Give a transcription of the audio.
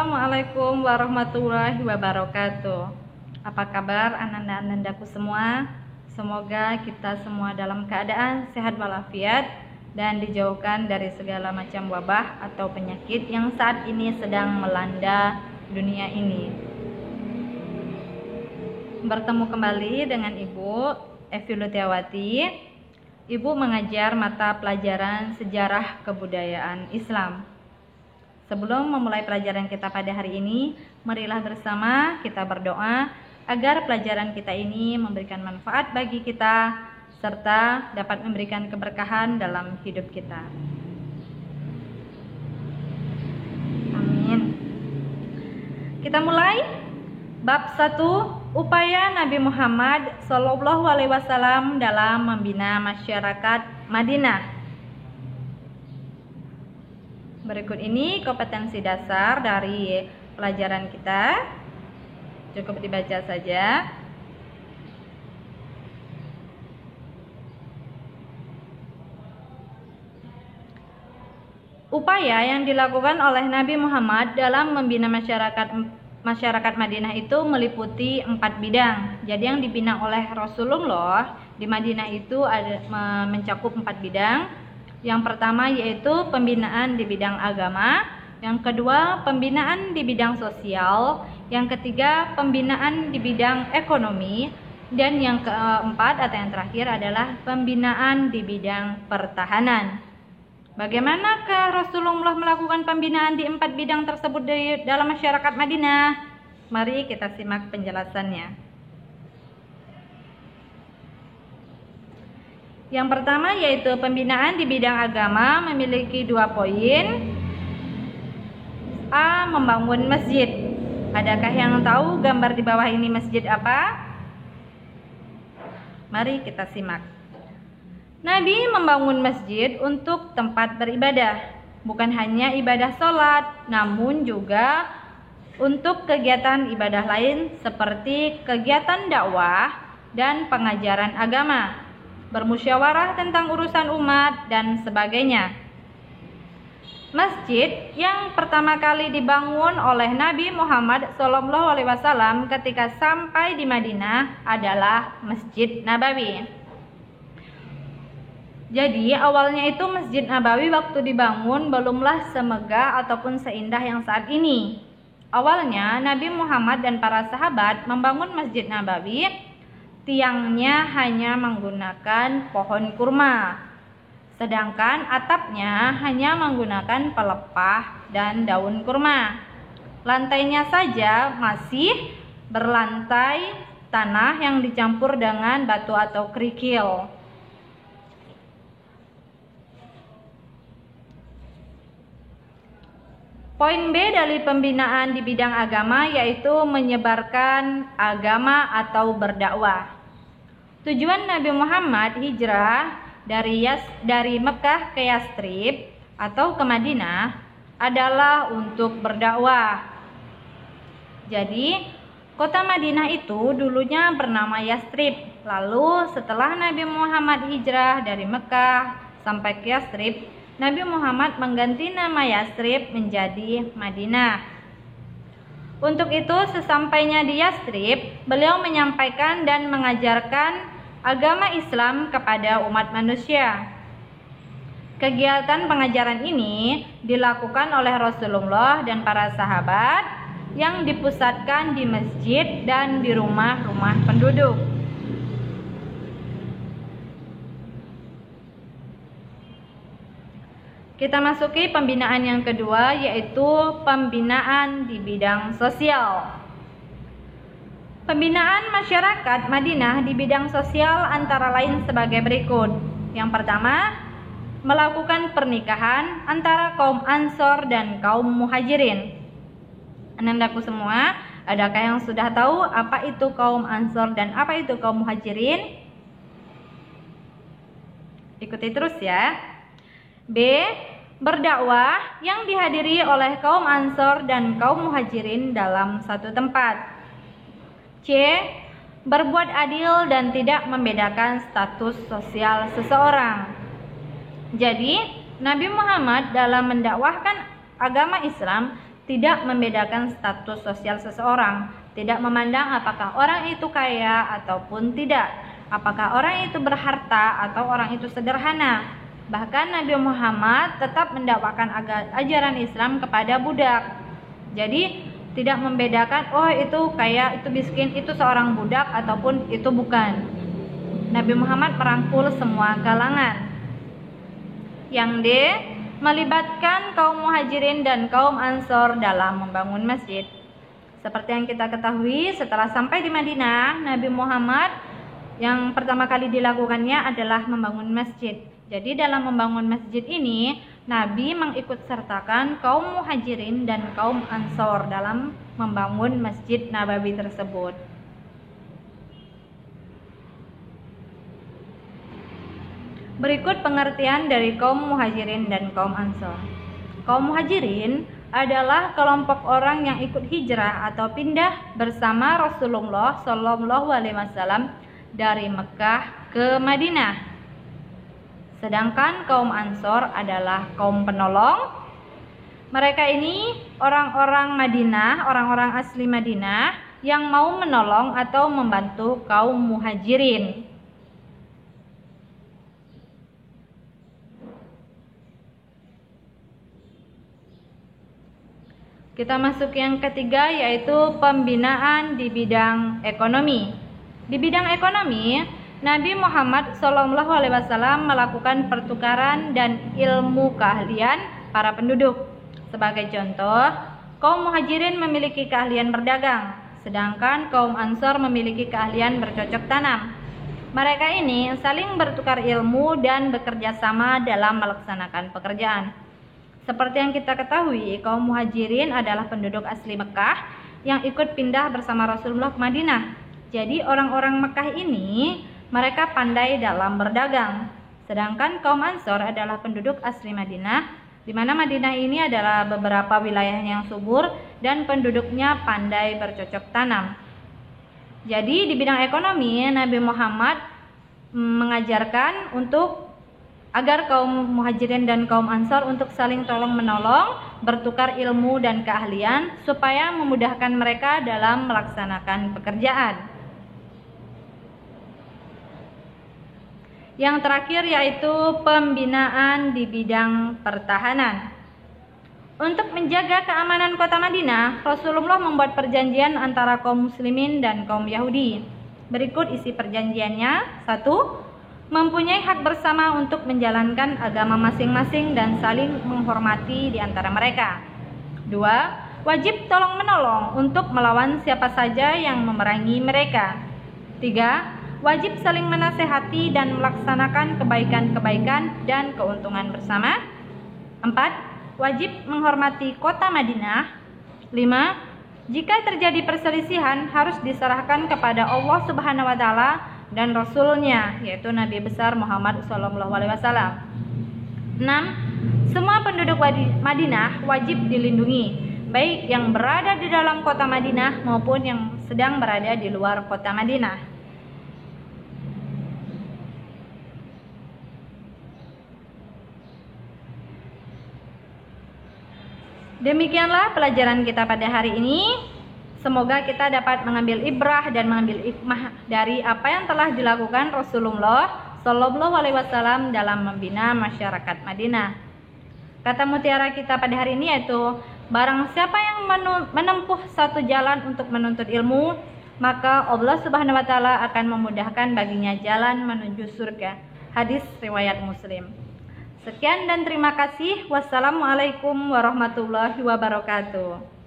Assalamualaikum warahmatullahi wabarakatuh. Apa kabar ananda-anandaku semua? Semoga kita semua dalam keadaan sehat walafiat dan dijauhkan dari segala macam wabah atau penyakit yang saat ini sedang melanda dunia ini. Bertemu kembali dengan Ibu Evi Lutiawati. Ibu mengajar mata pelajaran Sejarah Kebudayaan Islam. Sebelum memulai pelajaran kita pada hari ini, marilah bersama kita berdoa agar pelajaran kita ini memberikan manfaat bagi kita serta dapat memberikan keberkahan dalam hidup kita. Amin. Kita mulai bab 1, upaya Nabi Muhammad SAW dalam membina masyarakat Madinah. Berikut ini kompetensi dasar dari pelajaran kita. Cukup dibaca saja. Upaya yang dilakukan oleh Nabi Muhammad dalam membina masyarakat Madinah itu meliputi 4 bidang. Jadi yang dibina oleh Rasulullah di Madinah itu mencakup 4 bidang. Yang pertama yaitu pembinaan di bidang agama, yang kedua pembinaan di bidang sosial, yang ketiga pembinaan di bidang ekonomi, dan yang keempat atau yang terakhir adalah pembinaan di bidang pertahanan. Bagaimanakah Rasulullah melakukan pembinaan di 4 bidang tersebut dalam masyarakat Madinah? Mari kita simak penjelasannya. Yang pertama yaitu pembinaan di bidang agama memiliki 2 poin. A. Membangun masjid. Adakah yang tahu gambar di bawah ini masjid apa? Mari kita simak. Nabi membangun masjid untuk tempat beribadah, bukan hanya ibadah sholat, namun juga untuk kegiatan ibadah lain seperti kegiatan dakwah dan pengajaran agama, bermusyawarah tentang urusan umat, dan sebagainya. Masjid yang pertama kali dibangun oleh Nabi Muhammad SAW ketika sampai di Madinah adalah Masjid Nabawi. Jadi awalnya itu Masjid Nabawi waktu dibangun belumlah semegah ataupun seindah yang saat ini. Awalnya Nabi Muhammad dan para sahabat membangun Masjid Nabawi. Tiangnya hanya menggunakan pohon kurma, sedangkan atapnya hanya menggunakan pelepah dan daun kurma. Lantainya saja masih berlantai tanah yang dicampur dengan batu atau kerikil. Poin B dari pembinaan di bidang agama yaitu menyebarkan agama atau berdakwah. Tujuan Nabi Muhammad hijrah dari Mekah ke Yastrib atau ke Madinah adalah untuk berdakwah. Jadi, kota Madinah itu dulunya bernama Yastrib. Lalu setelah Nabi Muhammad hijrah dari Mekah sampai ke Yastrib, Nabi Muhammad mengganti nama Yastrib menjadi Madinah. Untuk itu, sesampainya di Yastrib, beliau menyampaikan dan mengajarkan agama Islam kepada umat manusia. Kegiatan pengajaran ini dilakukan oleh Rasulullah dan para sahabat yang dipusatkan di masjid dan di rumah-rumah penduduk. Kita masuki pembinaan yang kedua yaitu pembinaan di bidang sosial. Pembinaan masyarakat Madinah di bidang sosial antara lain sebagai berikut. Yang pertama, melakukan pernikahan antara kaum Ansor dan kaum Muhajirin. Anandaku semua, adakah yang sudah tahu apa itu kaum Ansor dan apa itu kaum Muhajirin? Ikuti terus ya. B. Berdakwah yang dihadiri oleh kaum Ansor dan kaum Muhajirin dalam satu tempat. C. Berbuat adil dan tidak membedakan status sosial seseorang. Jadi, Nabi Muhammad dalam mendakwahkan agama Islam tidak membedakan status sosial seseorang, tidak memandang apakah orang itu kaya ataupun tidak, apakah orang itu berharta atau orang itu sederhana. Bahkan Nabi Muhammad tetap mendakwakan ajaran Islam kepada budak. Jadi tidak membedakan, oh itu kaya, itu miskin, itu seorang budak ataupun itu bukan. Nabi Muhammad merangkul semua kalangan. Yang D, melibatkan kaum muhajirin dan kaum ansor dalam membangun masjid. Seperti yang kita ketahui, setelah sampai di Madinah, Nabi Muhammad yang pertama kali dilakukannya adalah membangun masjid. Jadi dalam membangun masjid ini, Nabi mengikut sertakan kaum muhajirin dan kaum ansor dalam membangun Masjid Nabawi tersebut. Berikut pengertian dari kaum muhajirin dan kaum ansor. Kaum muhajirin adalah kelompok orang yang ikut hijrah atau pindah bersama Rasulullah SAW dari Mekah ke Madinah. Sedangkan kaum ansor adalah kaum penolong. Mereka ini orang-orang Madinah, orang-orang asli Madinah yang mau menolong atau membantu kaum muhajirin. Kita masuk yang ketiga, yaitu pembinaan di bidang ekonomi. Di bidang ekonomi, Nabi Muhammad SAW melakukan pertukaran dan ilmu keahlian para penduduk. Sebagai contoh, kaum muhajirin memiliki keahlian berdagang, sedangkan kaum ansor memiliki keahlian bercocok tanam. Mereka ini saling bertukar ilmu dan bekerja sama dalam melaksanakan pekerjaan. Seperti yang kita ketahui, kaum muhajirin adalah penduduk asli Mekah yang ikut pindah bersama Rasulullah ke Madinah. Jadi orang-orang Mekah ini mereka pandai dalam berdagang. Sedangkan kaum ansor adalah penduduk asli Madinah, di mana Madinah ini adalah beberapa wilayah yang subur dan penduduknya pandai bercocok tanam. Jadi di bidang ekonomi, Nabi Muhammad mengajarkan agar kaum muhajirin dan kaum ansor untuk saling tolong menolong, bertukar ilmu dan keahlian supaya memudahkan mereka dalam melaksanakan pekerjaan. Yang terakhir yaitu pembinaan di bidang pertahanan. Untuk menjaga keamanan kota Madinah, Rasulullah membuat perjanjian antara kaum muslimin dan kaum Yahudi. Berikut isi perjanjiannya. 1. Mempunyai hak bersama untuk menjalankan agama masing-masing dan saling menghormati di antara mereka. 2. Wajib tolong-menolong untuk melawan siapa saja yang memerangi mereka. 3. Wajib saling menasehati dan melaksanakan kebaikan-kebaikan dan keuntungan bersama. 4. Wajib menghormati kota Madinah. 5. Jika terjadi perselisihan harus diserahkan kepada Allah Subhanahu wa taala dan Rasulnya, yaitu Nabi besar Muhammad SAW. 6. Semua penduduk Madinah wajib dilindungi, baik yang berada di dalam kota Madinah maupun yang sedang berada di luar kota Madinah. Demikianlah pelajaran kita pada hari ini. Semoga kita dapat mengambil ibrah dan mengambil hikmah dari apa yang telah dilakukan Rasulullah SAW dalam membina masyarakat Madinah. Kata mutiara kita pada hari ini yaitu, barang siapa yang menempuh satu jalan untuk menuntut ilmu, maka Allah Subhanahu wa taala akan memudahkan baginya jalan menuju surga. Hadis riwayat Muslim. Sekian dan terima kasih. Wassalamualaikum warahmatullahi wabarakatuh.